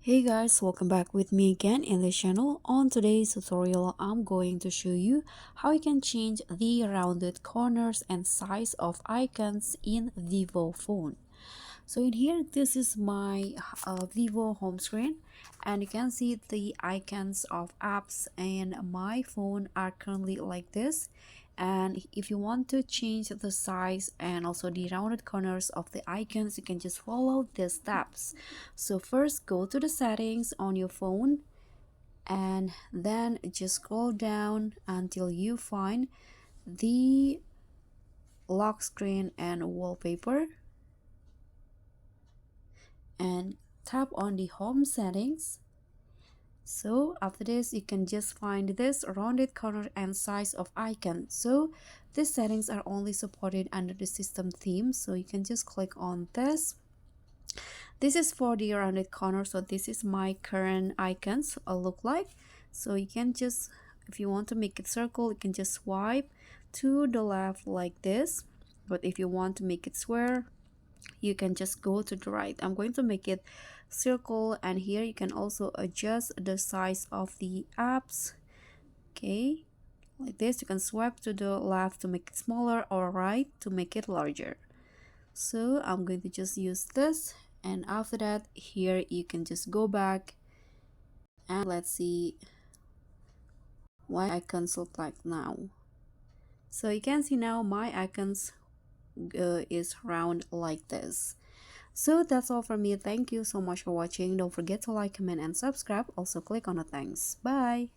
Hey guys, welcome back with me again in the channel. On today's tutorial, I'm going to show you how you can change the rounded corners and size of icons in Vivo phone. So in here, this is my Vivo home screen, and you can see the icons of apps and my phone are currently like this. And if you want to change the size and also the rounded corners of the icons, you can just follow these steps. So first, go to the settings on your phone, and then just scroll down until you find the lock screen and wallpaper, and tap on the home settings. So after this, you can just find this rounded corner and size of icon. So these settings are only supported under the system theme, so you can just click on this. This is for the rounded corner, so this is my current icons look like. So you can just, if you want to make it circle, you can just swipe to the left like this. But if you want to make it square, you can just go to the right. I'm going to make it circle, and here you can also adjust the size of the apps. Okay, like this. You can swipe to the left to make it smaller or right to make it larger. So I'm going to just use this, and after that, here you can just go back and let's see what icons look like now. So you can see now my icons is round like this. So that's all from me. Thank you so much for watching. Don't forget to like, comment, and subscribe. Also click on the thanks. Bye.